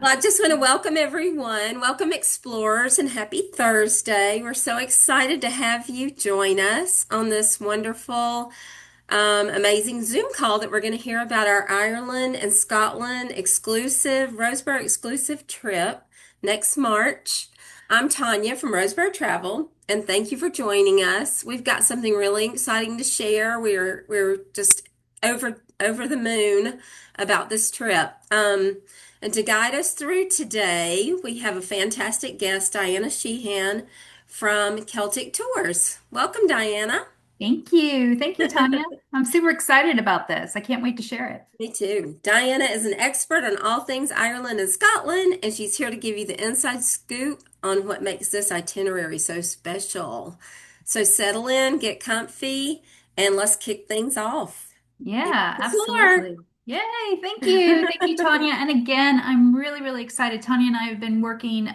Well, I just want to welcome everyone. Welcome, explorers, and happy Thursday. We're so excited to have you join us on this wonderful, amazing Zoom call that we're going to hear about our Ireland and Scotland exclusive, Roseborough exclusive trip next March. I'm Tonya from Roseborough Travel, and thank you for joining us. We've got something really exciting to share. We're just over the moon about this trip. And to guide us through today, we have a fantastic guest, Diana Sheehan from Celtic Tours. Welcome, Diana. Thank you. Thank you, Tanya. I'm super excited about this. I can't wait to share it. Me too. Diana is an expert on all things Ireland and Scotland, and she's here to give you the inside scoop on what makes this itinerary so special. So settle in, get comfy, and let's kick things off. Here's Yeah, the absolutely. Yay. Thank you. Thank you, Tanya. And again, I'm really, really excited. Tanya and I have been working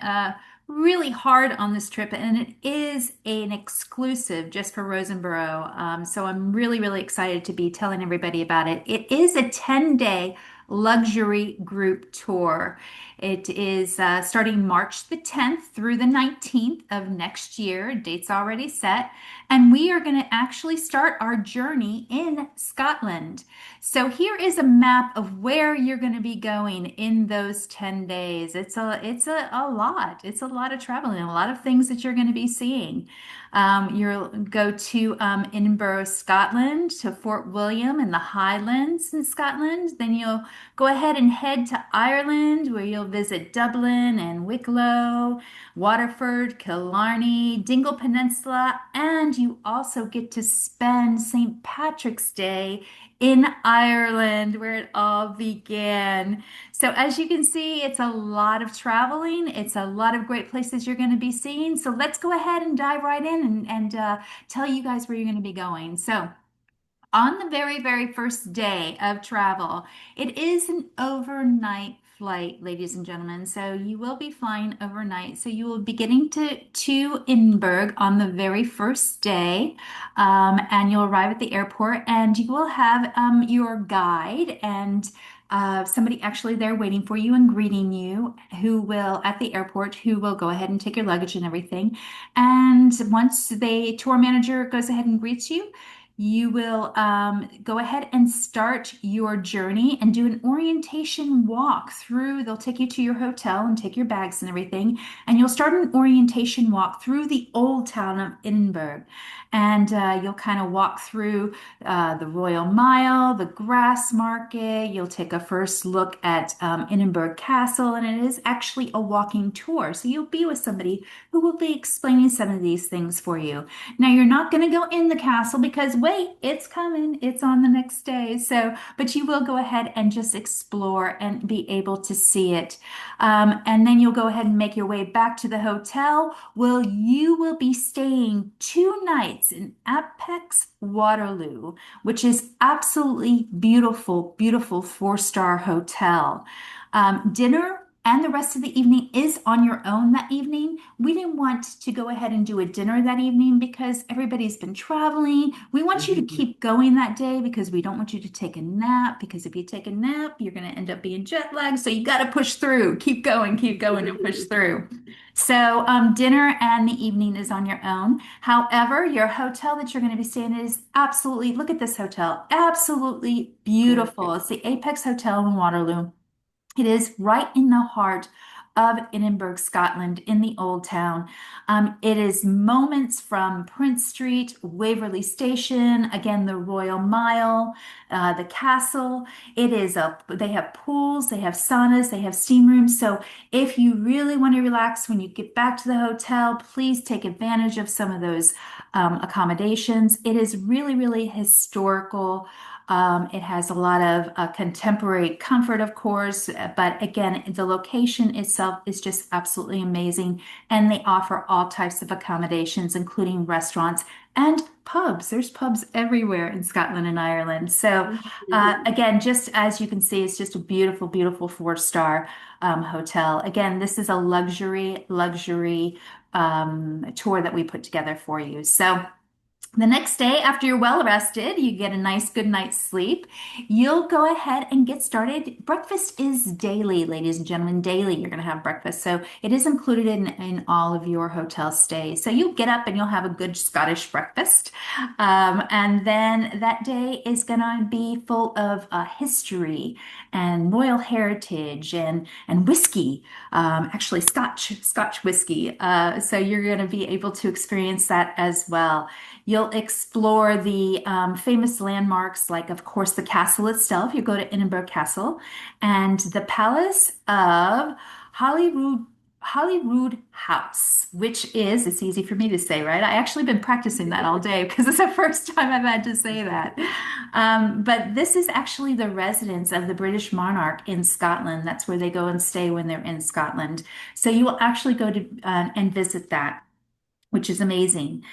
really hard on this trip, and it is an exclusive just for Rosenborough. So I'm really, really excited to be telling everybody about it. It is a 10-day luxury group tour. It is starting March the 10th through the 19th of next year. Date's already set. And we are going to actually start our journey in Scotland. So here is a map of where you're going to be going in those 10 days. It's a lot. It's a lot of traveling, a lot of things that you're going to be seeing. You'll go to Edinburgh, Scotland, to Fort William in the Highlands in Scotland. Then you'll go ahead and head to Ireland, where you'll visit Dublin and Wicklow, Waterford, Killarney, Dingle Peninsula, and you also get to spend St. Patrick's Day in Ireland, where it all began. So, as you can see, it's a lot of traveling. It's a lot of great places you're going to be seeing. So, let's go ahead and dive right in and tell you guys where you're going to be going. So, on the very, very first day of travel, it is an overnight flight, ladies and gentlemen. So you will be flying overnight. So you will be getting to Edinburgh on the very first day, and you'll arrive at the airport, and you will have your guide and somebody actually there waiting for you and greeting you, who will at the airport, who will go ahead and take your luggage and everything. And once the tour manager goes ahead and greets you, you will go ahead and start your journey and do an orientation walk through. They'll take you to your hotel and take your bags and everything. And you'll start an orientation walk through the old town of Edinburgh. And you'll kind of walk through the Royal Mile, the Grass Market. You'll take a first look at Edinburgh Castle, and it is actually a walking tour. So you'll be with somebody who will be explaining some of these things for you. Now, you're not going to go in the castle because wait, it's coming. It's on the next day. So, but you will go ahead and just explore and be able to see it. And then you'll go ahead and make your way back to the hotel. Well, you will be staying 2 nights in Apex Waterloo, which is absolutely beautiful, beautiful four-star hotel. Dinner and the rest of the evening is on your own that evening. We didn't want to go ahead and do a dinner that evening because everybody's been traveling. We want you to day. keep going that day because we don't want you to take a nap, because if you take a nap, you're going to end up being jet lagged. So you got to push through. Keep going and push through. So dinner and the evening is on your own. However, your hotel that you're going to be staying in is absolutely, look at this hotel, absolutely beautiful. Gorgeous. It's the Apex Hotel in Waterloo. It is right in the heart of Edinburgh, Scotland, in the old town. It is moments from Prince Street, Waverley Station, again, the Royal Mile, the castle. They have pools, they have saunas, they have steam rooms. So if you really want to relax when you get back to the hotel, please take advantage of some of those accommodations. It is really, really historical. It has a lot of contemporary comfort, of course, but again, the location itself is just absolutely amazing. And they offer all types of accommodations, including restaurants and pubs. There's pubs everywhere in Scotland and Ireland. So, Mhm. again, just as you can see, it's just a beautiful, beautiful four-star hotel. Again, this is a luxury tour that we put together for you. So, The next day, after you're well rested, you get a nice good night's sleep. You'll go ahead and get started. Breakfast is daily, ladies and gentlemen, daily. You're going to have breakfast. So it is included in all of your hotel stays. So you'll get up and you'll have a good Scottish breakfast. And then that day is going to be full of history and royal heritage and whiskey, actually Scotch whiskey. So you're going to be able to experience that as well. You'll explore the famous landmarks, like, of course, the castle itself. You go to Edinburgh Castle and the Palace of Holyrood, Holyrood House, which is, it's easy for me to say, right? I actually been practicing that all day because it's the first time I've had to say that. But this is actually the residence of the British monarch in Scotland. That's where they go and stay when they're in Scotland. So you will actually go to and visit that, which is amazing.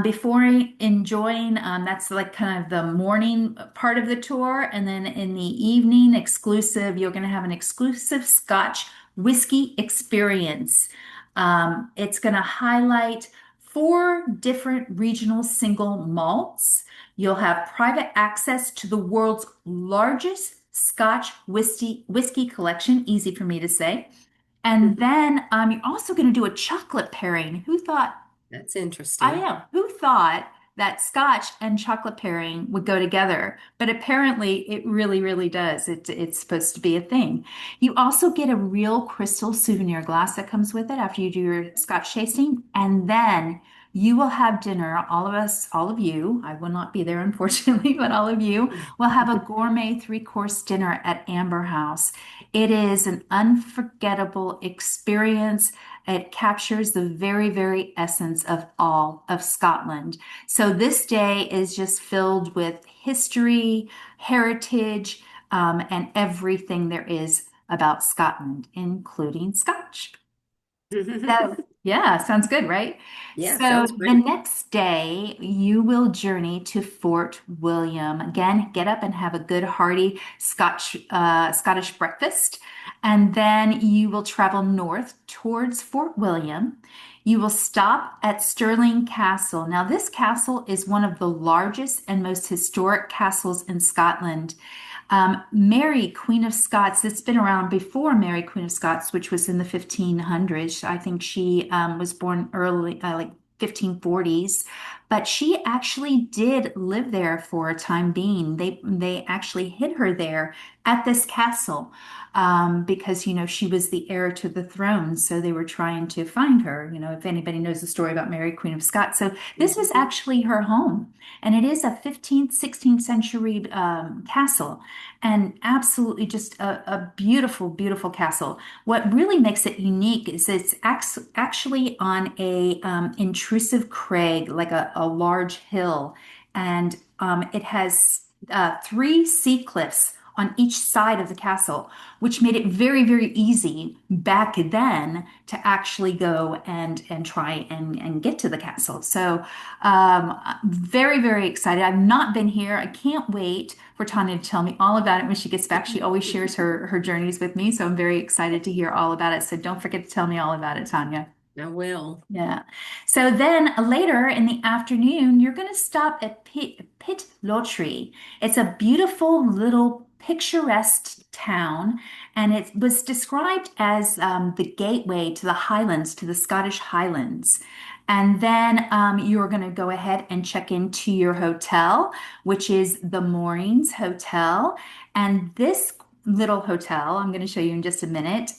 Before enjoying, that's like kind of the morning part of the tour. And then in the evening, exclusive, you're going to have an exclusive Scotch whiskey experience. It's going to highlight four different regional single malts. You'll have private access to the world's largest Scotch whiskey collection, easy for me to say. And then you're also going to do a chocolate pairing. Who thought That's I interesting. am. Who thought that scotch and chocolate pairing would go together? But apparently it really, really does. It's supposed to be a thing. You also get a real crystal souvenir glass that comes with it after you do your scotch tasting. And then you will have dinner. All of us, all of you, I will not be there, unfortunately, but all of you will have a gourmet three-course dinner at Amber House. It is an unforgettable experience. It captures the very, very essence of all of Scotland. So this day is just filled with history, heritage, and everything there is about Scotland, including Scotch. So, yeah, sounds good, right? Yeah, So sounds the great. next day, you will journey to Fort William. Again, get up and have a good hearty Scottish breakfast, and then you will travel north towards Fort William. You will stop at Stirling Castle. Now, this castle is one of the largest and most historic castles in Scotland. Mary, Queen of Scots, it's been around before Mary, Queen of Scots, which was in the 1500s. I think she was born early, like 1540s, but she actually did live there for a time being. They actually hid her there at this castle because she was the heir to the throne, so they were trying to find her. If anybody knows the story about Mary, Queen of Scots, so this was Mhm. actually her home, and it is a 15th, 16th century castle and absolutely just a beautiful, beautiful castle. What really makes it unique is it's actually on a intrusive crag, like a large hill, and it has three sea cliffs on each side of the castle, which made it very, very easy back then to actually go and try and get to the castle. So very, very excited. I've not been here. I can't wait for Tanya to tell me all about it when she gets back. She always shares her journeys with me, so I'm very excited to hear all about it. So don't forget to tell me all about it, Tanya. I will. Yeah. So then later in the afternoon, you're going to stop at Pit Lottery. It's a beautiful little picturesque town, and it was described as the gateway to the Highlands, to the Scottish Highlands. And then you're going to go ahead and check into your hotel, which is the Moorings Hotel. And this little hotel, I'm going to show you in just a minute,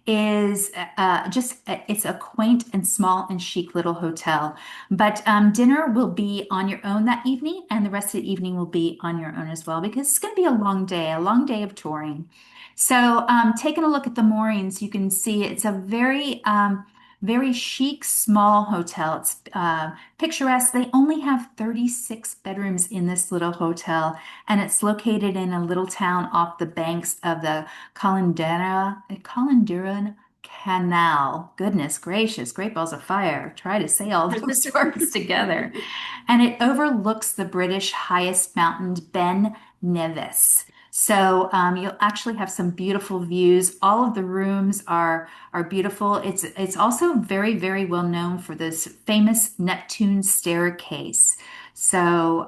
is it's a quaint and small and chic little hotel. But dinner will be on your own that evening, and the rest of the evening will be on your own as well, because it's going to be a long day of touring. So, taking a look at the moorings, you can see it's a very chic, small hotel. It's picturesque. They only have 36 bedrooms in this little hotel, and it's located in a little town off the banks of the Colinderan Canal. Goodness gracious, great balls of fire. Try to say all those words together. And it overlooks the British highest mountain, Ben Nevis. So you'll actually have some beautiful views. All of the rooms are beautiful. It's also very, very well known for this famous Neptune staircase. So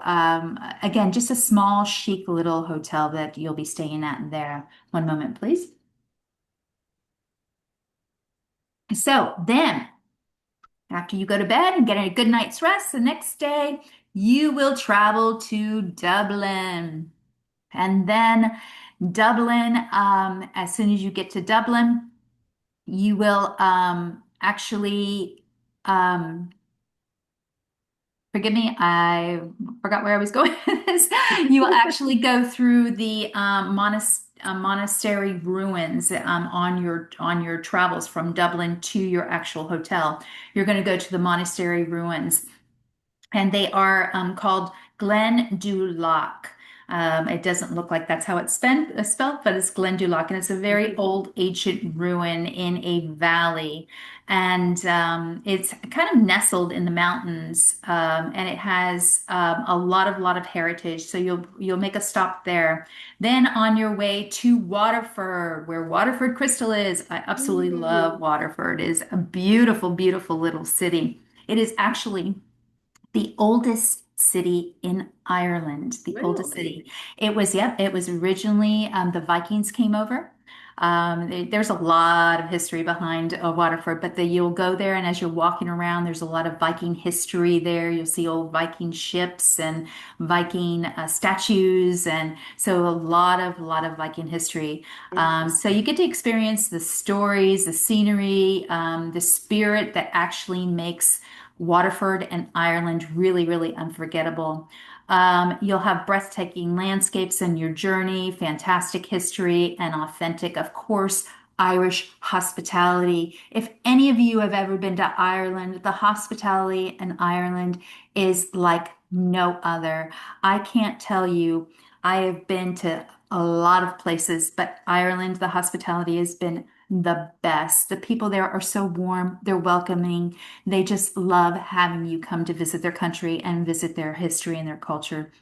again, just a small, chic little hotel that you'll be staying at there. One moment, please. So then, after you go to bed and get a good night's rest, the next day you will travel to Dublin. And then Dublin, as soon as you get to Dublin, you will actually, um, forgive me, I forgot where I was going with this. You will actually go through the monastery ruins on your travels from Dublin to your actual hotel. You're going to go to the monastery ruins and they are called Glendalough. It doesn't look like that's how it's spelled, but it's Glendalough, and it's a very old ancient ruin in a valley, and it's kind of nestled in the mountains, and it has a lot of heritage. So you'll make a stop there. Then on your way to Waterford, where Waterford Crystal is, I absolutely love Mm, Waterford. It is a beautiful, beautiful little city. It is actually the oldest city in Ireland, the oldest really? city. It was originally the Vikings came over. There's a lot of history behind Waterford, but you'll go there, and as you're walking around, there's a lot of Viking history there. You'll see old Viking ships and Viking statues, and so a lot of Viking history. So you Interesting. get to experience the stories, the scenery, the spirit that actually makes Waterford and Ireland really, really unforgettable. You'll have breathtaking landscapes in your journey, fantastic history, and authentic, of course, Irish hospitality. If any of you have ever been to Ireland, the hospitality in Ireland is like no other. I can't tell you, I have been to a lot of places, but Ireland, the hospitality has been the best. The people there are so warm, they're welcoming. They just love having you come to visit their country and visit their history and their culture.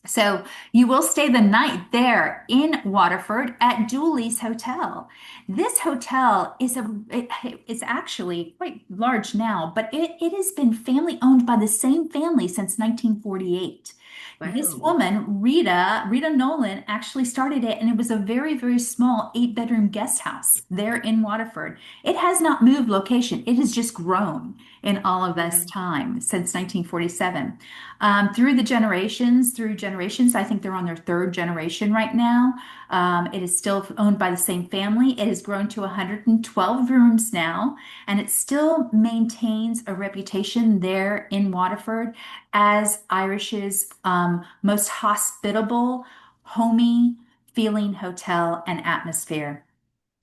So you will stay the night there in Waterford at Dooley's Hotel. This hotel it's actually quite large now, but it has been family owned by the same family since 1948. This Wow. woman, Rita Nolan, actually started it, and it was a very, very small 8-bedroom guest house there in Waterford. It has not moved location. It has just grown in all of this Yeah. time since 1947. Through generations, I think they're on their third generation right now. It is still owned by the same family. It has grown to 112 rooms now, and it still maintains a reputation there in Waterford as Irish's most hospitable, homey feeling hotel and atmosphere.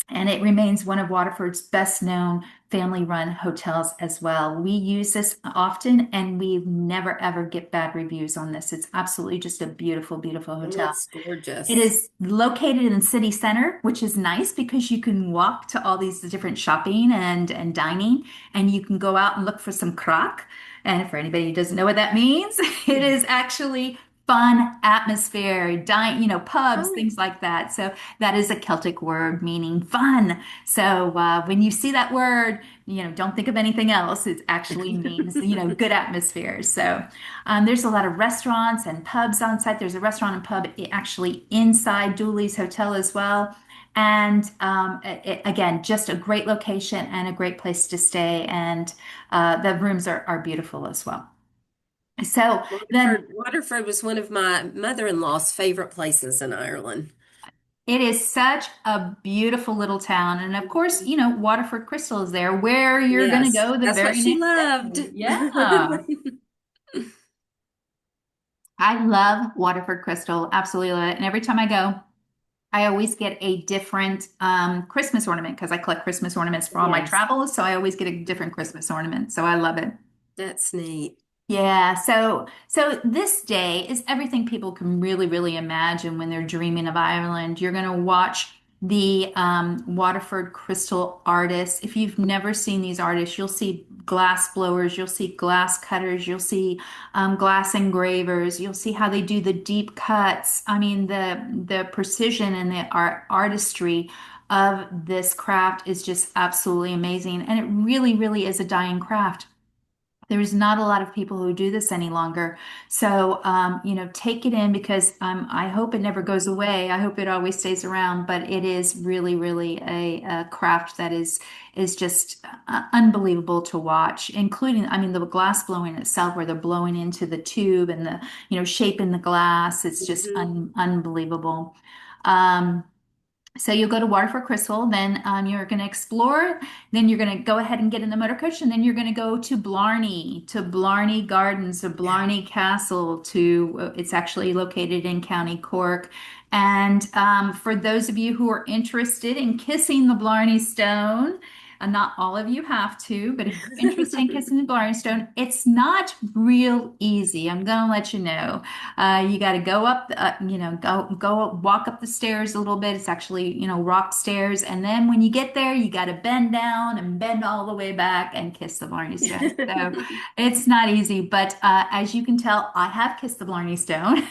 And it remains one of Waterford's best known family run hotels as well. We use this often and we never ever get bad reviews on this. It's absolutely just a beautiful, beautiful Oh, hotel. it's It gorgeous. is located in the city center, which is nice because you can walk to all these different shopping and dining, and you can go out and look for some crack. And for anybody who doesn't know what that means, it is actually fun atmosphere, pubs, Oh, things like that. So that is a Celtic word meaning fun. So when you see that word, don't think of anything else. It actually means, good atmosphere. So there's a lot of restaurants and pubs on site. There's a restaurant and pub actually inside Dooley's Hotel as well. And again, just a great location and a great place to stay. And the rooms are beautiful as well. So then Waterford was one of my mother-in-law's favorite places in Ireland. it is such a beautiful little town. And of course, Mhm. Waterford Crystal is there where you're going to Yes, go the that's what very she next loved. day. Yeah. I love Waterford Crystal. Absolutely love it. And every time I go, I always get a different Christmas ornament because I collect Christmas ornaments for all my Yes, travels. So I always get a different Christmas ornament. So I love it. that's neat. Yeah, so this day is everything people can really, really imagine when they're dreaming of Ireland. You're going to watch the Waterford Crystal artists. If you've never seen these artists, you'll see glass blowers, you'll see glass cutters, you'll see glass engravers, you'll see how they do the deep cuts. I mean, the precision and the artistry of this craft is just absolutely amazing. And it really, really is a dying craft. There's not a lot of people who do this any longer. So, take it in because I hope it never goes away. I hope it always stays around, but it is really, really a craft that is just unbelievable to watch, including, I mean, the glass blowing itself, where they're blowing into the tube and shaping the glass. It's just Mhm. unbelievable. Um, so you'll go to Water for Crystal, then you're going to explore, then you're going to go ahead and get in the motor coach, and then you're going to go to Blarney Gardens, to Blarney Castle, it's actually located in County Cork. And for those of you who are interested in kissing the Blarney Stone, not all of you have to, but if you're interested in kissing the Blarney Stone, it's not real easy. I'm going to let you know. You got to go up, walk up the stairs a little bit. It's actually, rock stairs. And then when you get there, you got to bend down and bend all the way back and kiss the Blarney Stone. So it's not easy, but as you can tell, I have kissed the Blarney Stone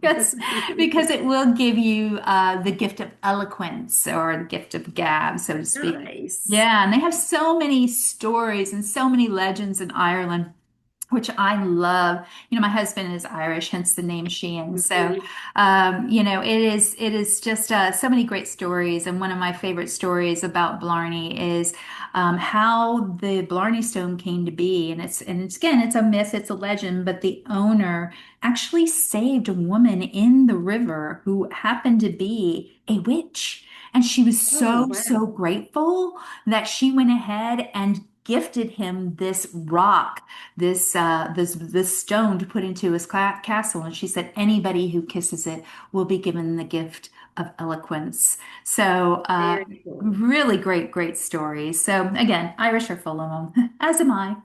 because it will give you the gift of eloquence or the gift of gab, so to speak. Nice. Yeah, and they have so many stories and so many legends in Ireland, which I love. My husband is Irish, hence the name Sheehan. So, Mhm. it is just so many great stories. And one of my favorite stories about Blarney is how the Blarney Stone came to be. And it's again, it's a myth, it's a legend, but the owner actually saved a woman in the river who happened to be a witch. And she was Oh, so, so wow. grateful that she went ahead and gifted him this rock, this stone to put into his castle. And she said anybody who kisses it will be given the gift of eloquence. So Very cool. really great stories. So again, Irish are full of them, as am I.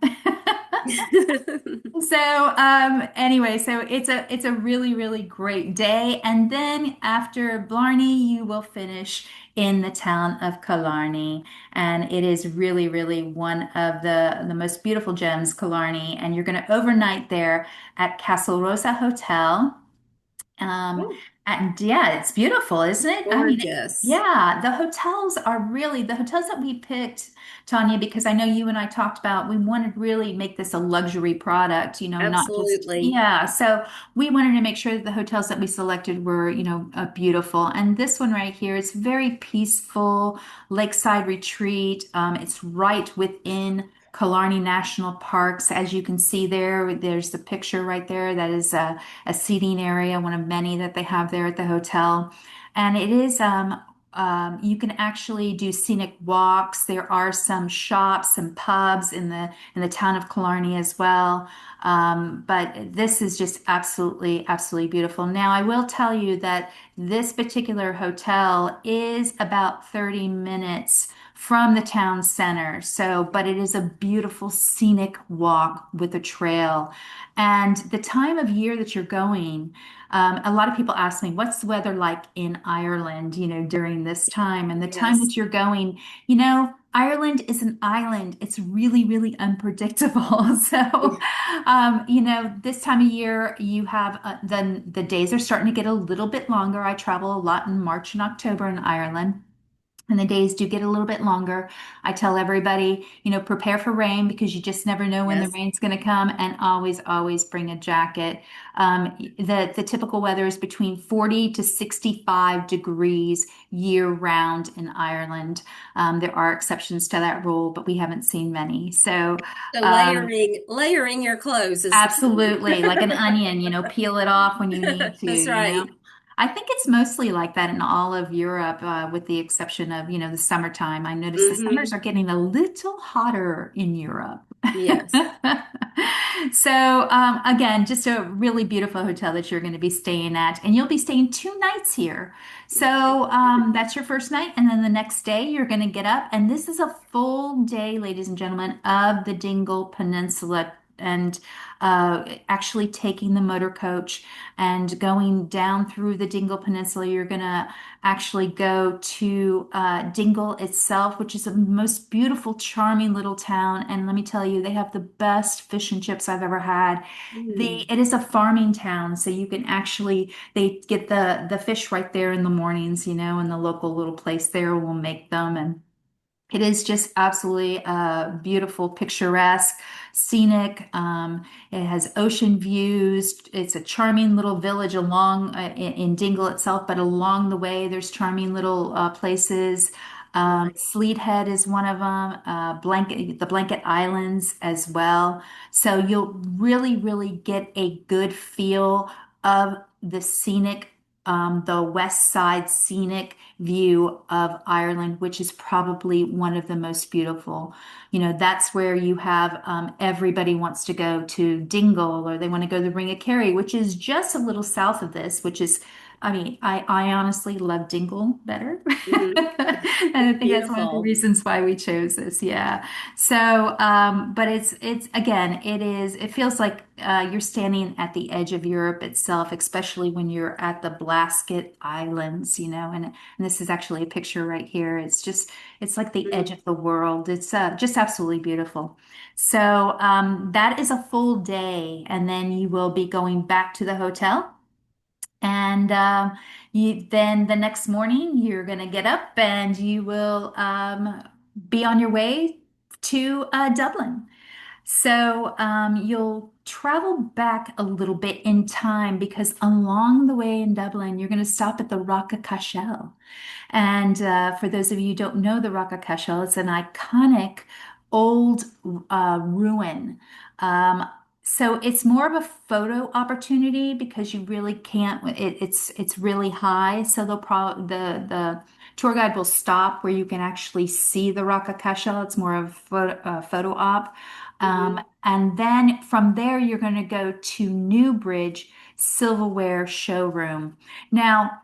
So anyway, so it's a really great day, and then after Blarney, you will finish in the town of Killarney, and it is really one of the most beautiful gems, Killarney, and you're going to overnight there at Castle Rosa Hotel. Um, Oh, and yeah, it's beautiful, isn't it? I mean, gorgeous. yeah, the hotels that we picked, Tanya, because I know you and I talked about we wanted to really make this a luxury product, not just, Absolutely. yeah. So we wanted to make sure that the hotels that we selected were, beautiful. And this one right here, it's very peaceful, lakeside retreat. It's right within Killarney National Parks. As you can see there, there's the picture right there. That is a seating area, one of many that they have there at the hotel. And it is, you can actually do scenic walks. There are some shops and pubs in the town of Killarney as well. But this is just absolutely beautiful. Now, I will tell you that this particular hotel is about 30 minutes from the town center. So, but it is a beautiful scenic walk with a trail. And the time of year that you're going, a lot of people ask me, what's the weather like in Ireland, during this time? And the time Yes. that you're going, Ireland is an island. It's really unpredictable. So, this time of year, you have then the days are starting to get a little bit longer. I travel a lot in March and October in Ireland. And the days do get a little bit longer. I tell everybody, prepare for rain because you just never know when the Yes. rain's going to come, and always bring a jacket. The typical weather is between 40 to 65 degrees year round in Ireland. There are exceptions to that rule, but we haven't seen many. So, So um, layering your clothes is the key. absolutely, like an onion, peel it off when you need to, That's right. I think it's mostly like that in all of Europe, with the exception of, the summertime. I noticed the summers Hmm. are getting a little hotter in Europe. Yes. So, again, just a really beautiful hotel that you're going to be staying at, and you'll be staying 2 nights here. So, that's your first night, and then the next day you're going to get up, and this is a full day, ladies and gentlemen, of the Dingle Peninsula actually taking the motor coach and going down through the Dingle Peninsula. You're going to actually go to Dingle itself, which is a most beautiful, charming little town. And let me tell you, they have the best fish and chips I've ever had. Mm. It is a farming town, so you can actually they get the fish right there in the mornings, and the local little place there will make them, and it is just absolutely beautiful, picturesque, scenic. It has ocean views. It's a charming little village along in Dingle itself, but along the way, there's charming little places. Nice. Sleet Head is one of them. The Blanket Islands as well. So you'll really, really get a good feel of the the West Side scenic view of Ireland, which is probably one of the most beautiful. That's where you have everybody wants to go to Dingle or they want to go to the Ring of Kerry, which is just a little south of this, which is, I mean, I honestly love Dingle better. Mhm. And I It's think that's one of the beautiful. reasons why we chose this. Yeah. So, but it's again, it feels like you're standing at the edge of Europe itself, especially when you're at the Blasket Islands, and this is actually a picture right here. It's like the edge Mm. of the world. It's just absolutely beautiful. So, that is a full day, and then you will be going back to the hotel. And then the next morning, you're going to get up and you will be on your way to Dublin. So you'll travel back a little bit in time because along the way in Dublin, you're going to stop at the Rock of Cashel. And for those of you who don't know the Rock of Cashel, it's an iconic old ruin. Um, so it's more of a photo opportunity because you really can't. It's really high, so the tour guide will stop where you can actually see the Rock of Cashel. It's more of a photo op. Mhm. And then from there, you're going to go to Newbridge Silverware Showroom. Now,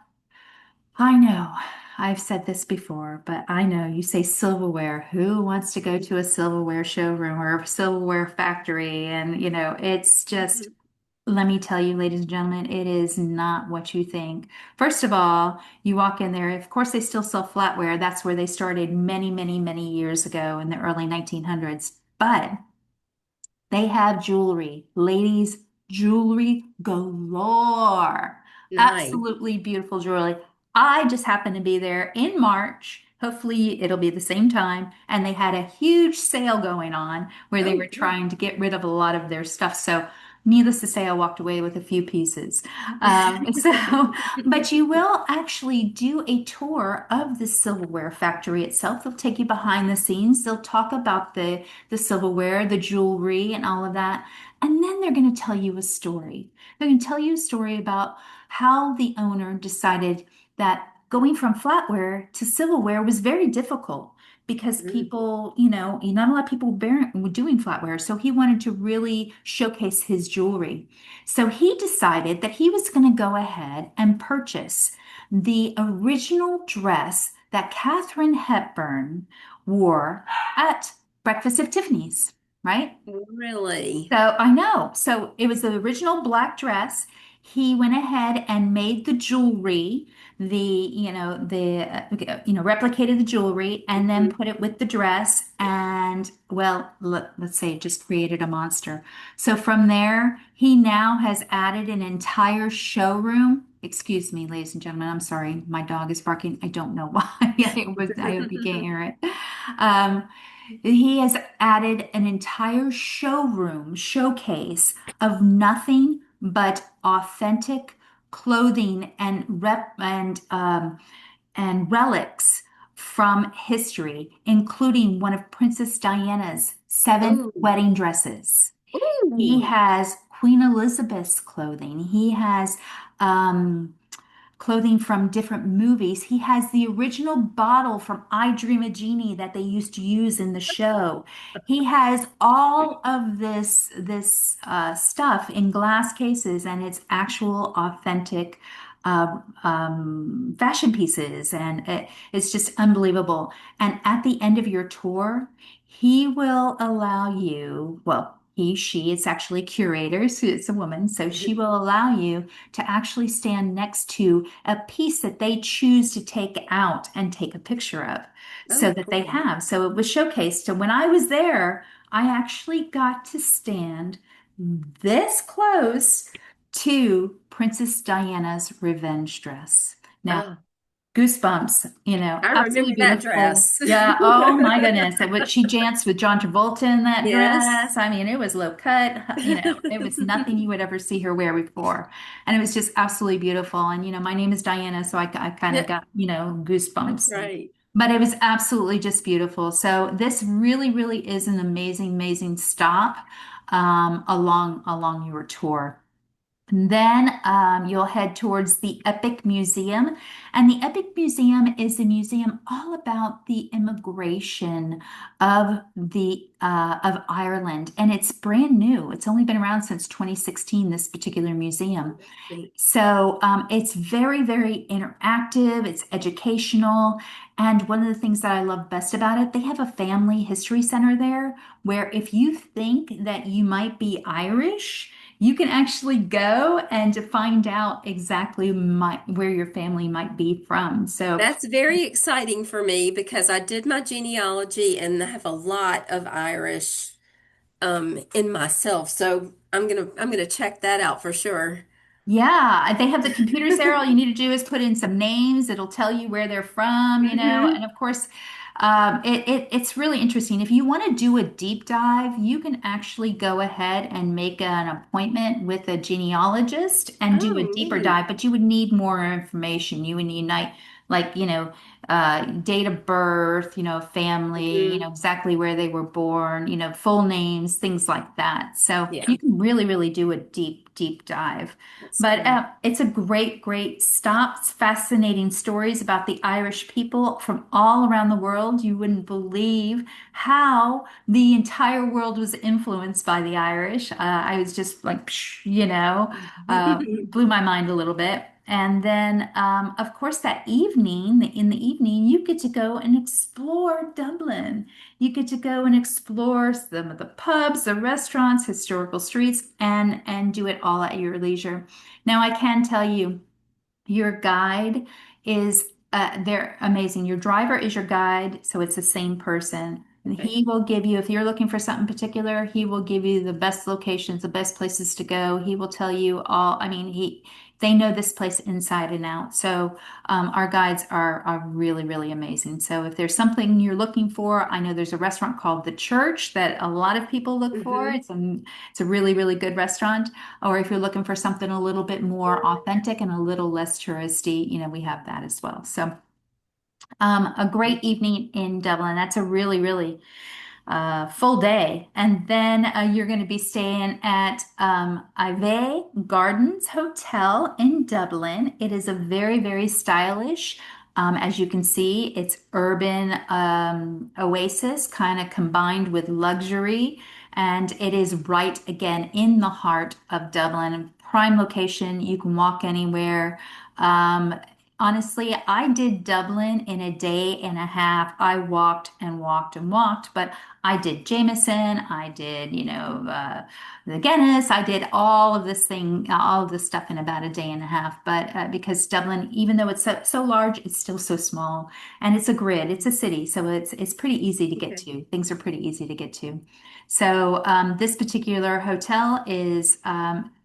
I know I've said this before, but I know you say silverware. Who wants to go to a silverware showroom or a silverware factory? And, it's just, Mhm. let me tell you, ladies and gentlemen, it is not what you think. First of all, you walk in there, of course, they still sell flatware. That's where they started many, many, many years ago in the early 1900s. But they have jewelry. Ladies, jewelry galore. Nice. Absolutely beautiful jewelry. I just happened to be there in March. Hopefully, it'll be the same time. And they had a huge sale going on where they Oh, were good. trying to get rid of a lot of their stuff. So, needless to say, I walked away with a few pieces. But you will actually do a tour of the silverware factory itself. They'll take you behind the scenes. They'll talk about the silverware, the jewelry, and all of that. And then they're going to tell you a story. They're going to tell you a story about how the owner decided that going from flatware to silverware was very difficult because Mm. people, not a lot of people were doing flatware. So he wanted to really showcase his jewelry. So he decided that he was going to go ahead and purchase the original dress that Katharine Hepburn wore at Breakfast at Tiffany's, right? Really? So I know. So it was the original black dress. He went ahead and made the jewelry, replicated the jewelry and then Mhm. put it with the dress. And well, let's say it just created a monster. So from there, he now has added an entire showroom. Excuse me, ladies and gentlemen. I'm sorry. My dog is barking. I don't know why. I hope you can't hear it. Um, he has added an entire showroom showcase of nothing but authentic clothing and relics from history, including one of Princess Diana's seven Oh, wedding dresses. He oh, has Queen Elizabeth's clothing. He has um, clothing from different movies. He has the original bottle from I Dream a Genie that they used to use in the show. He has all of this stuff in glass cases, and it's actual authentic fashion pieces, and it's just unbelievable. And at the end of your tour, he will allow you, well. it's actually curators, it's a woman, so she will allow you to actually stand next to a piece that they choose to take out and take a picture of so Oh, that they cool. have. So it was showcased. So when I was there, I actually got to stand this close to Princess Diana's revenge dress. Now, Oh, goosebumps, I absolutely remember that beautiful. dress. Yeah, oh my goodness. And what she danced with John Travolta in that Yes. dress. I mean, it was low cut, it was nothing you would ever see her wear before. And it was just absolutely beautiful. And, my name is Diana, so I kind of Yeah, got, that's goosebumps. right. But it was absolutely just beautiful. So this really, really is an amazing, amazing stop along your tour. And then you'll head towards the Epic Museum. And the Epic Museum is a museum all about the immigration of Ireland. And it's brand new. It's only been around since 2016, this particular museum. Neat. So it's very, very interactive, it's educational. And one of the things that I love best about it, they have a family history center there where if you think that you might be Irish, you can actually go and to find out exactly where your family might be from. So That's very exciting for me because I did my genealogy and I have a lot of Irish in myself. So I'm gonna check that out for sure. yeah, they have the computers there. All you need to do is put in some names. It'll tell you where they're from. And Hmm. of course, it's really interesting. If you want to do a deep dive, you can actually go ahead and make an appointment with a genealogist and do a Oh, deeper neat. dive. But you would need more information. You would need like, date of birth, family, Hmm. exactly where they were born, full names, things like that. So Yeah, you can really, really do a deep, deep dive. that's But cool. it's a great, great stop. It's fascinating stories about the Irish people from all around the world. You wouldn't believe how the entire world was influenced by the Irish. I was just like, blew my mind a little bit. And then, of course, in the evening, you get to go and explore Dublin. You get to go and explore some of the pubs, the restaurants, historical streets, and do it all at your leisure. Now, I can tell you, your guide is they're amazing. Your driver is your guide, so it's the same person. And Okay. he will give you, if you're looking for something particular, he will give you the best locations, the best places to go. He will tell you all, I mean, they know this place inside and out. So our guides are really, really amazing. So if there's something you're looking for, I know there's a restaurant called The Church that a lot of people look for. Hmm. It's a really, really good restaurant. Or if you're looking for something a little bit more authentic and a little less touristy, we have that as well. So, a great evening in Dublin. That's a really, really full day. And then you're going to be staying at Ive Gardens Hotel in Dublin. It is a very, very stylish. As you can see, it's urban oasis kind of combined with luxury. And it is right again in the heart of Dublin. Prime location. You can walk anywhere. Um, Honestly, I did Dublin in a day and a half. I walked and walked and walked, but I did Jameson, I did, the Guinness, I did all of this stuff in about a day and a half. But because Dublin, even though it's so large, it's still so small, and it's a grid, it's a city, so it's pretty easy to get Okay. to. Things are pretty easy to get to. So this particular hotel is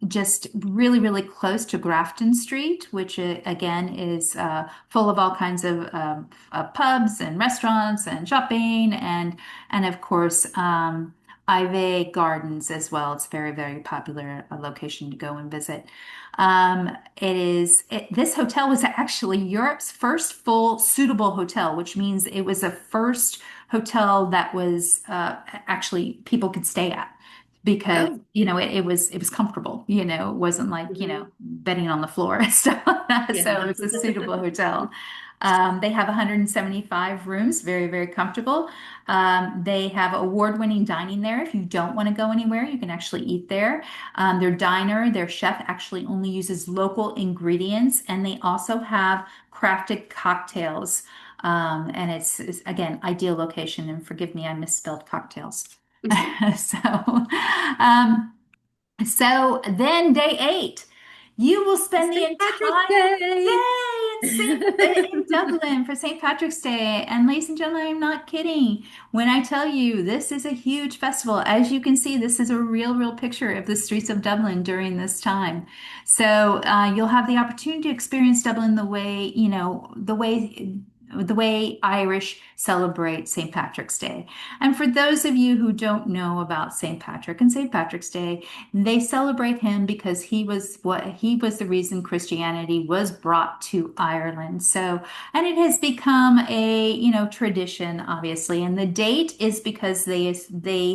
just really, really close to Grafton Street, which again is full of all kinds of pubs and restaurants and shopping and of course, Ivy Gardens as well. It's very, very popular location to go and visit. This hotel was actually Europe's first full suitable hotel, which means it was the first hotel that was actually people could stay at because Oh. it was comfortable. It wasn't like Hmm. bedding on the floor and stuff like that. Yeah. So it's a suitable hotel. They have 175 rooms, very, very comfortable. They have award-winning dining there. If you don't want to go anywhere, you can actually eat there. Their chef actually only uses local ingredients, and they also have crafted cocktails. And it's again, ideal location. And forgive me, I misspelled cocktails. So, um, so then day 8, you will spend the St. Patrick's entire Day. day in Dublin for St. Patrick's Day. And ladies and gentlemen, I'm not kidding when I tell you this is a huge festival. As you can see, this is a real picture of the streets of Dublin during this time. So you'll have the opportunity to experience Dublin the way, the way Irish celebrate St. Patrick's Day. And for those of you who don't know about St. Patrick and St. Patrick's Day, they celebrate him because he was the reason Christianity was brought to Ireland. So, and it has become a, tradition, obviously. And the date is because they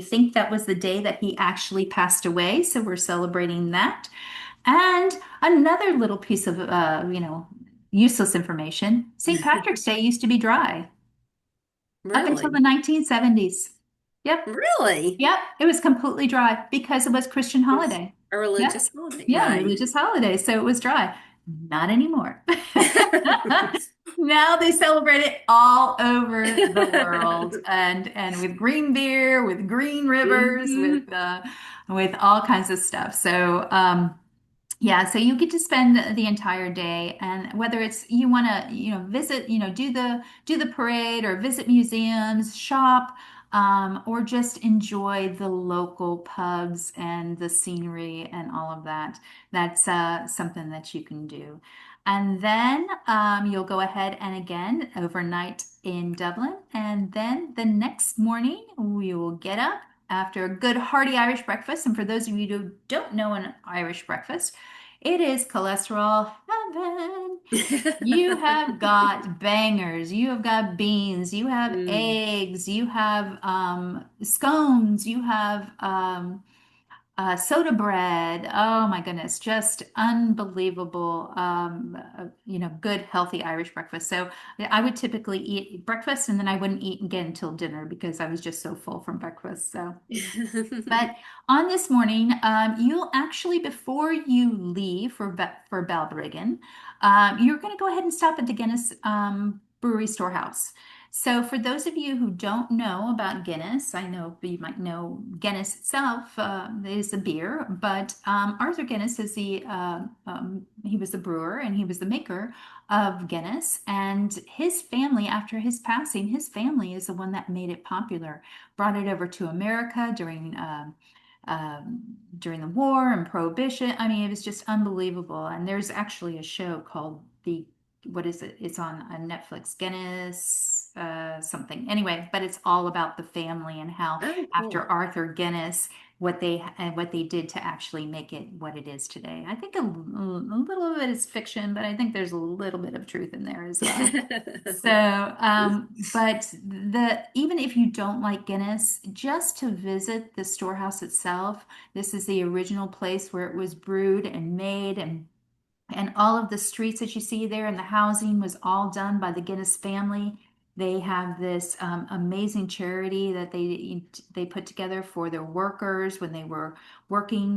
think that was the day that he actually passed away. So we're celebrating that. And another little piece of useless information. St. Patrick's Day used to be dry up until the Really? 1970s. Yep. Really? Yep, it was completely dry because it was Christian It's holiday. a Yep. religious holiday, Yeah, right? religious holiday. So it was dry. Not anymore. Now they celebrate it all over the world and with green beer, with green rivers, Hmm. with all kinds of stuff. So yeah, so you get to spend the entire day, and whether it's you want to, visit, do the parade or visit museums, shop, or just enjoy the local pubs and the scenery and all of that. That's something that you can do. And then you'll go ahead and again overnight in Dublin, and then the next morning we will get up after a good hearty Irish breakfast. And for those of you who don't know an Irish breakfast, it is cholesterol heaven. You have got bangers, you have got beans, you have Mm. eggs, you have scones, you have soda bread. Oh my goodness, just unbelievable. Good, healthy Irish breakfast. So I would typically eat breakfast and then I wouldn't eat again until dinner because I was just so full from breakfast. So. But on this morning, you'll actually, before you leave for Balbriggan, you're going to go ahead and stop at the Guinness Brewery Storehouse. So, for those of you who don't know about Guinness, I know you might know Guinness itself is a beer, but Arthur Guinness is he was the brewer and he was the maker of Guinness. And his family, after his passing, his family is the one that made it popular, brought it over to America during the war and Prohibition. I mean, it was just unbelievable. And there's actually a show called what is it? It's on Netflix, Guinness, something. Anyway, but it's all about the family and how Oh, after cool. Arthur Guinness, what they did to actually make it what it is today. I think a little of it is fiction, but I think there's a little bit of truth in there as well. So, but even if you don't like Guinness, just to visit the storehouse itself, this is the original place where it was brewed and made, and all of the streets that you see there and the housing was all done by the Guinness family. They have this amazing charity that they put together for their workers when they were working,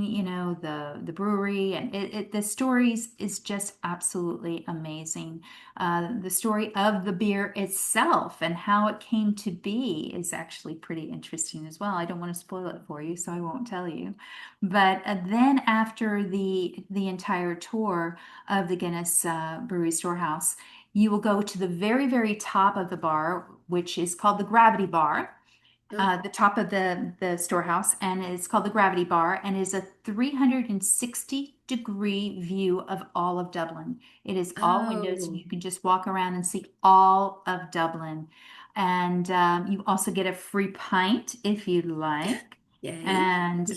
the brewery, and the stories is just absolutely amazing. The story of the beer itself and how it came to be is actually pretty interesting as well. I don't want to spoil it for you, so I won't tell you. But then after the entire tour of the Guinness Brewery Storehouse, you will go to the very top of the bar, which is called the Gravity Bar, Oh, the top of the storehouse, and it's called the Gravity Bar, and is a 360-degree view of all of Dublin. It is all windows, and oh, you can just walk around and see all of Dublin. And you also get a free pint if you'd like. yay. And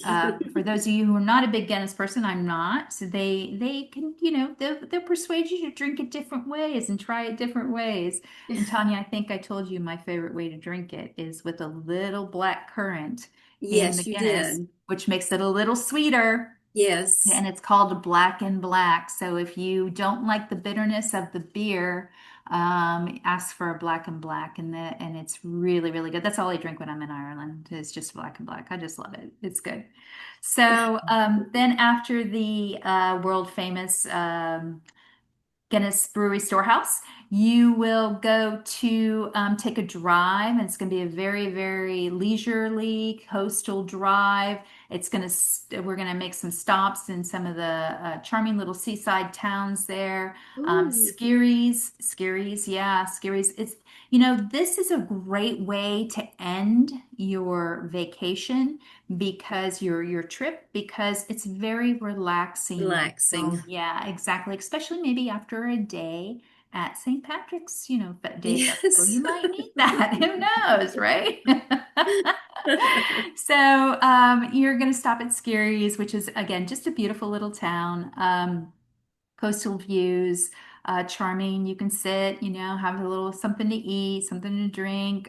for those of you who are not a big Guinness person, I'm not. So they can, they'll persuade you to drink it different ways and try it different ways. And Tanya, I think I told you my favorite way to drink it is with a little black currant in the Yes, you Guinness, did. which makes it a little sweeter. Yes. And it's called Black and Black. So if you don't like the bitterness of the beer, ask for a Black and Black, and it's really good. That's all I drink when I'm in Ireland. It's just Black and Black. I just love it. It's good. So then after the world famous Guinness Brewery Storehouse, You will go to take a drive, and it's going to be a very, very leisurely coastal drive. We're going to make some stops in some of the charming little seaside towns there. Ooh, Scaries, yeah, Scaries. This is a great way to end your vacation because your trip because it's very relaxing. relaxing. So yeah, exactly. Especially maybe after a day at St. Patrick's, Day Festival. Yes. You might need that. Who knows, right? So you're going to stop at Scaries, which is again just a beautiful little town. Coastal views, charming. You can sit, have a little something to eat, something to drink,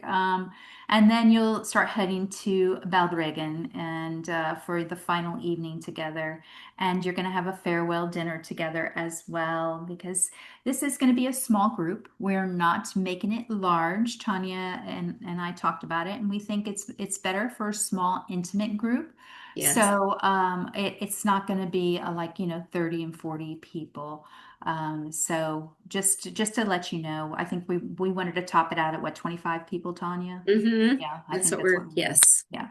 and then you'll start heading to Balbriggan and for the final evening together. And you're going to have a farewell dinner together as well because this is going to be a small group. We're not making it large. Tanya and I talked about it, and we think it's better for a small, intimate group. Yes. So it's not going to be like 30 and 40 people. So just to let you know, I think we wanted to top it out at what, 25 people, Tanya? Yeah, I That's think what that's what. yes. Yeah.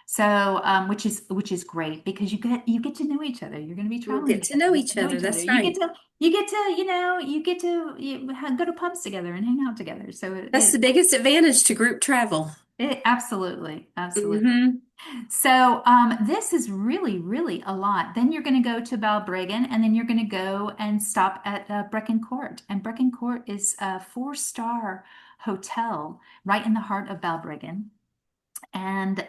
So which is great because you get to know each other. You're going to be We'll traveling get to together. know You get each to know other. each other. That's right. You go to pubs together and hang out together. So That's the biggest advantage to group travel. it absolutely, absolutely. Hmm. So this is really, really a lot. Then you're going to go to Balbriggan, and then you're going to go and stop at Brecon Court. And Brecon Court is a four-star hotel right in the heart of Balbriggan, and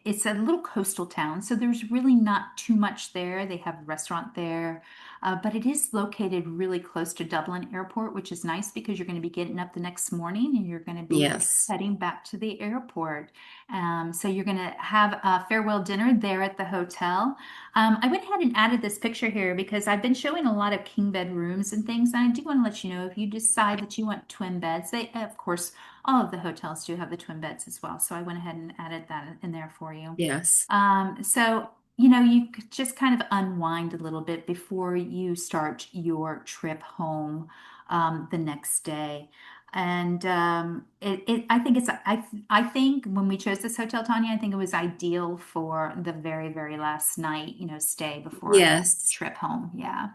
it's a little coastal town, so there's really not too much there. They have a restaurant there, but it is located really close to Dublin Airport, which is nice because you're going to be getting up the next morning and you're going to be Yes. heading back to the airport. So you're going to have a farewell dinner there at the hotel. I went ahead and added this picture here because I've been showing a lot of king bed rooms and things, and I do want to let you know if you decide that you want twin beds, they of course all of the hotels do have the twin beds as well. So I went ahead and added that in there for you. Yes. So, you could just kind of unwind a little bit before you start your trip home the next day. And I think I think when we chose this hotel, Tanya, I think it was ideal for the very, very last night, stay before the Yes. trip home. Yeah.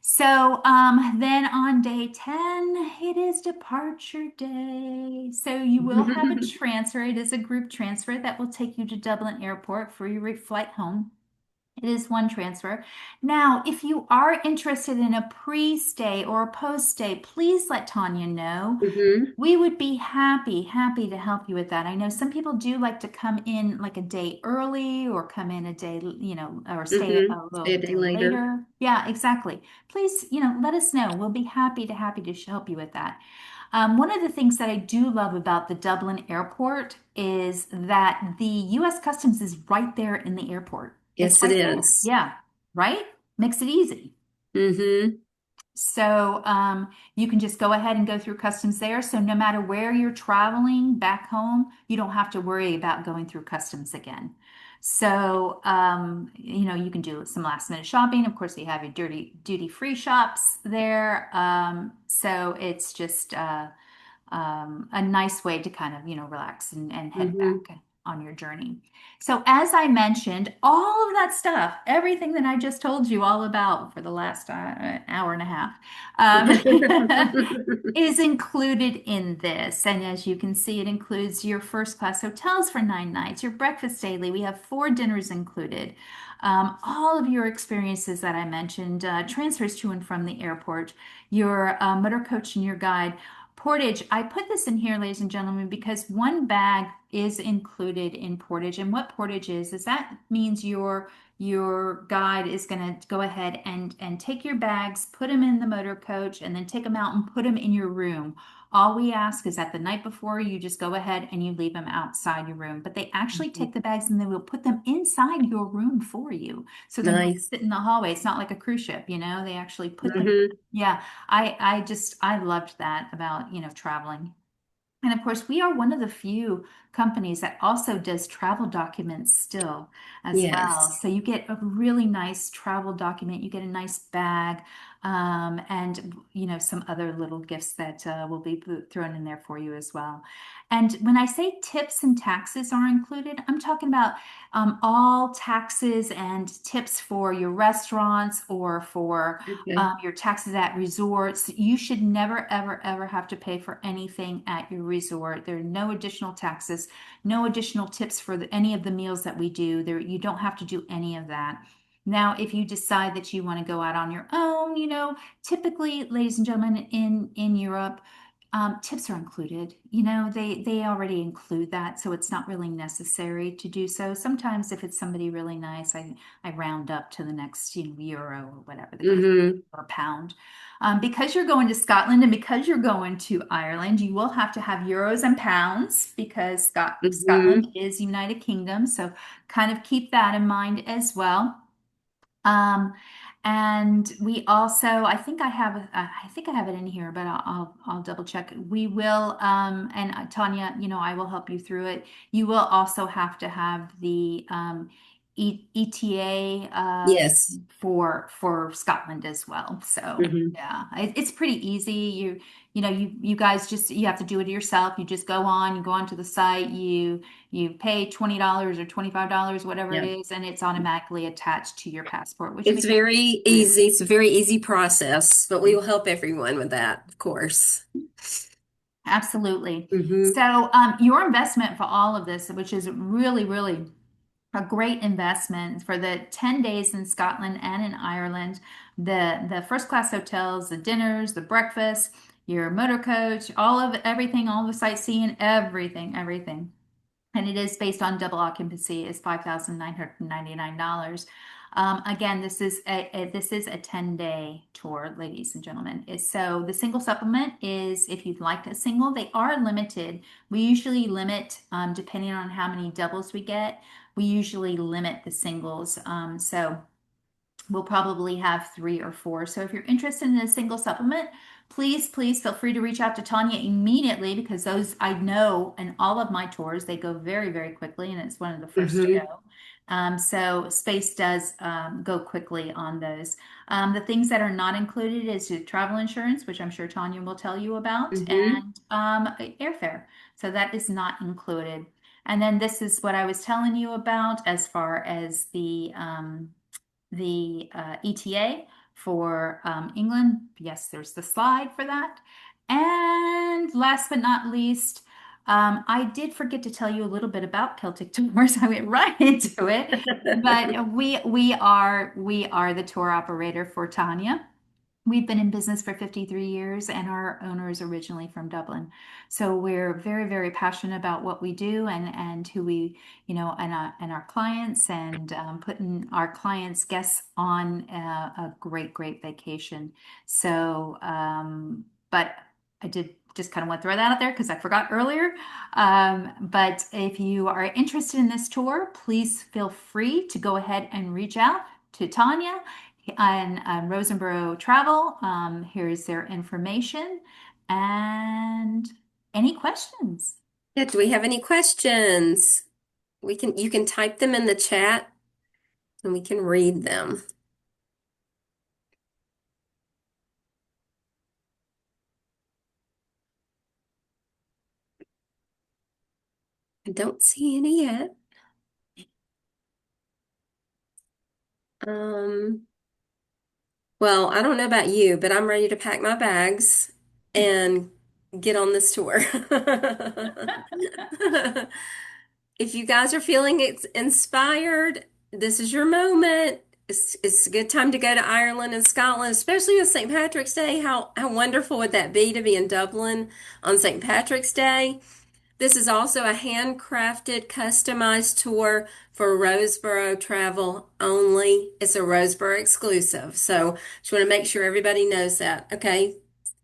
So then on day 10, it is departure day. So you will have a transfer. It is a group transfer that will take you to Dublin Airport for your flight home. It is one transfer. Now, if you are interested in a pre-stay or a post-stay, please let Tanya know. Hmm. We would be happy, happy to help you with that. I know some people do like to come in like a day early or come in a day, or stay Hmm. a Stay little a day day later. later. Yeah, exactly. Please, let us know. We'll be happy to help you with that. One of the things that I do love about the Dublin airport is that the U.S. Customs is right there in the airport. It's Yes, it right there. is. Yeah, right? Makes it easy. Hmm. So you can just go ahead and go through customs there. So no matter where you're traveling back home, you don't have to worry about going through customs again. So you can do some last minute shopping. Of course, you have your duty free shops there. So it's just a nice way to kind of, relax and head Hmm. back on your journey. So, as I mentioned, all of that stuff, everything that I just told you all about for the last hour and a half, is included in this. And as you can see, it includes your first class hotels for 9 nights, your breakfast daily. We have 4 dinners included. All of your experiences that I mentioned, transfers to and from the airport, your motor coach and your guide. Portage, I put this in here, ladies and gentlemen, because one bag is included in portage. And what portage is that means your guide is going to go ahead and take your bags, put them in the motor coach, and then take them out and put them in your room. All we ask is that the night before you just go ahead and you leave them outside your room. But they actually take the bags and they will put them inside your room for you. So they're not Nice. sitting in the hallway. It's not like a cruise ship, they actually put them. Hmm. Yeah, I loved that about, traveling. And of course, we are one of the few companies that also does travel documents still as well. Yes. So you get a really nice travel document, you get a nice bag. and some other little gifts that will be thrown in there for you as well. And when I say tips and taxes are included, I'm talking about all taxes and tips for your restaurants or for Okay. your taxes at resorts. You should never, ever, ever have to pay for anything at your resort. There are no additional taxes, no additional tips for any of the meals that we do. There, you don't have to do any of that. Now, if you decide that you want to go out on your own, typically, ladies and gentlemen, in Europe, tips are included. They already include that, so it's not really necessary to do so. Sometimes, if it's somebody really nice, I round up to the next euro or whatever the case, Mm-hmm. or pound. Because you're going to Scotland and because you're going to Ireland, you will have to have euros and pounds because Scotland Mm-hmm. is United Kingdom. So kind of keep that in mind as well. Um, and we also, I think I have it in here, but I'll double check. We will, and Tanya, I will help you through it. You will also have to have the ETA Yes. for Scotland as well. So Mm-hmm. yeah, it's pretty easy. You guys you have to do it yourself. You go onto the site, you pay $20 or $25, whatever it Yeah. is, and it's automatically attached to your passport, which It's makes very it easy. It's a very easy process, but we will help everyone with that, of course. absolutely. Mm-hmm. So, your investment for all of this, which is really, really a great investment for the 10 days in Scotland and in Ireland, the first class hotels, the dinners, the breakfast, your motor coach, all of everything, all the sightseeing, everything. And it is based on double occupancy is $5,999. Again, this is a 10-day tour, ladies and gentlemen. So the single supplement is if you'd like a single, they are limited. We usually limit, depending on how many doubles we get, we usually limit the singles. So we'll probably have 3 or 4. So if you're interested in a single supplement, please feel free to reach out to Tanya immediately because those I know in all of my tours, they go very, very quickly and it's one of the first to Mm-hmm. go. So space does go quickly on those. The things that are not included is your travel insurance, which I'm sure Tanya will tell you about, Mm-hmm. and airfare. So that is not included. And then this is what I was telling you about as far as the ETA for England. Yes, there's the slide for that. And last but not least, I did forget to tell you a little bit about Celtic Tours. I went right into it, but we are the tour operator for Tanya. We've been in business for 53 years, and our owner is originally from Dublin. So we're very, very passionate about what we do and who we, and our clients, and putting our clients' guests on a great, great vacation. So, but I did just kind of want to throw that out there because I forgot earlier. But if you are interested in this tour, please feel free to go ahead and reach out to Tanya on Roseborough Travel. Here's their information. And any questions? Yeah, do we have any questions? You can type them in the chat and we can read them. I don't see any yet. Um, well, I don't know about you, but I'm ready to pack my bags and get on this tour. If you guys are feeling inspired, this is your moment. It's a good time to go to Ireland and Scotland, especially with St. Patrick's Day. How wonderful would that be to be in Dublin on St. Patrick's Day? This is also a handcrafted, customized tour for Roseborough travel only. It's a Roseborough exclusive. So just want to make sure everybody knows that. Okay.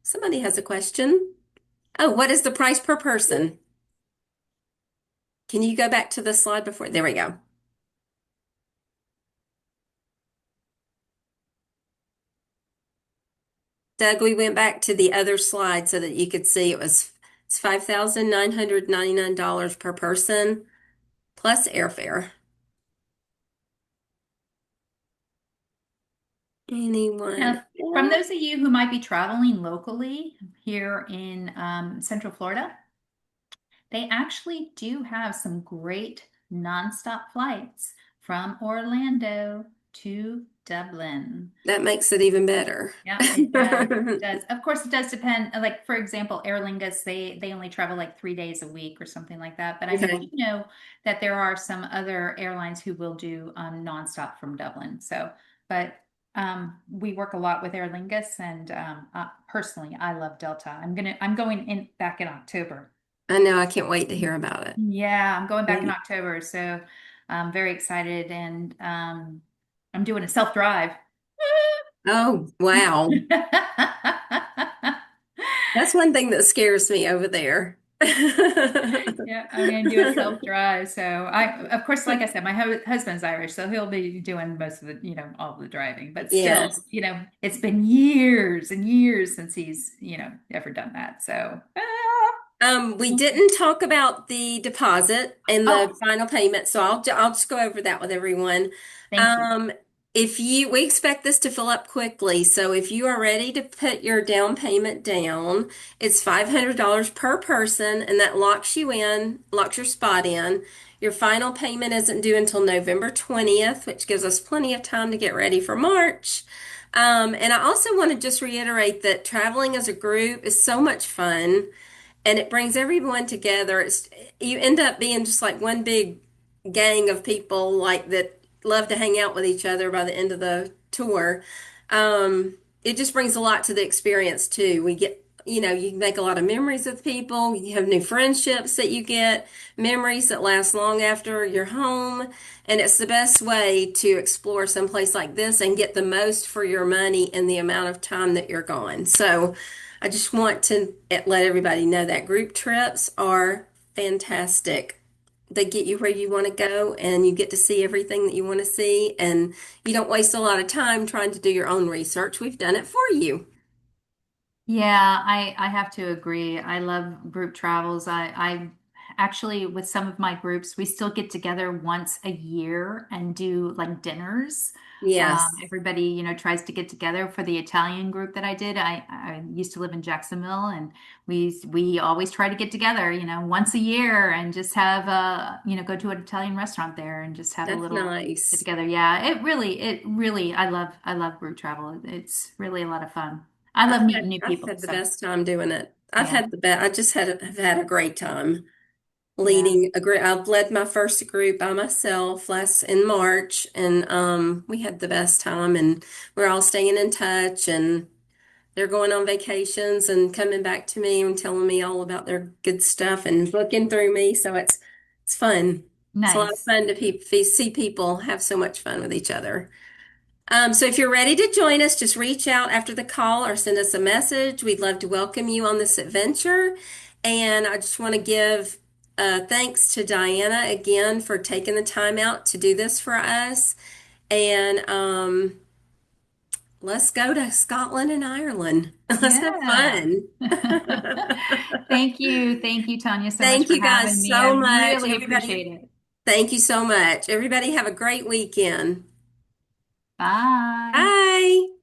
Somebody has a question. Oh, what is the price per person? Can you go back to the slide before? There we go. Doug, we went back to the other slide so that you could see it's $5,999 per person plus airfare. Anyone Now, from those else? of you who might be traveling locally here in Central Florida, they actually do have some great nonstop flights from Orlando to Dublin. That makes it even better. Yeah, it does. It does. Of course, it does depend. Like for example, Aer Lingus, they only travel like 3 days a week or something like that. But I do Okay. know that there are some other airlines who will do nonstop from Dublin. So, but we work a lot with Aer Lingus, and personally, I love Delta. I'm going in back in October. I know. I can't wait to hear about it. Yeah, I'm going back in Wait. October, so I'm very excited, and I'm doing a self drive. Oh, wow. That's one thing that scares me over there. Yeah, I'm gonna do a self drive. So of course, like I said, my husband's Irish, so he'll be doing most of the, all the driving. But still, Yes. it's been years and years since he's, ever done that. So, We didn't talk about the deposit and the oh, final payment, so I'll just go over that with everyone. thank you. Um, we expect this to fill up quickly, so if you are ready to put your down payment down, it's $500 per person, and that locks your spot in. Your final payment isn't due until November 20th, which gives us plenty of time to get ready for March. And I also want to just reiterate that traveling as a group is so much fun and it brings everyone together. You end up being just like one big gang of people like that love to hang out with each other by the end of the tour. It just brings a lot to the experience too. You make a lot of memories with people. You have new friendships that you get, memories that last long after you're home. And it's the best way to explore someplace like this and get the most for your money in the amount of time that you're gone. So I just want to let everybody know that group trips are fantastic. They get you where you want to go and you get to see everything that you want to see, and you don't waste a lot of time trying to do your own research. We've done it for you. Yeah, I have to agree. I love group travels. I actually, with some of my groups, we still get together once a year and do like dinners. Yes, Everybody, tries to get together. For the Italian group that I did, I used to live in Jacksonville, and we always try to get together, once a year and just have go to an Italian restaurant there and just have a that's little get nice. together. Yeah, it really, I love group travel. It's really a lot of fun. I love meeting new I've people. had the So best time doing it. yeah, I just have had a great time yeah, leading a group. I've led my first group by myself last in March, and we had the best time, and we're all staying in touch, and they're going on vacations and coming back to me and telling me all about their good stuff and looking through me. So it's fun. It's a lot of nice. fun to see people have so much fun with each other. So if you're ready to join us, just reach out after the call or send us a message. We'd love to welcome you on this adventure. And I just want to give thanks to Diana again for taking the time out to do this for us. And let's go to Scotland and Ireland. Let's have Yeah. fun. Thank you, Tanya, so much Thank for you having guys me. I so much. really Everybody, appreciate it. thank you so much. Everybody have a great weekend. Bye. Bye.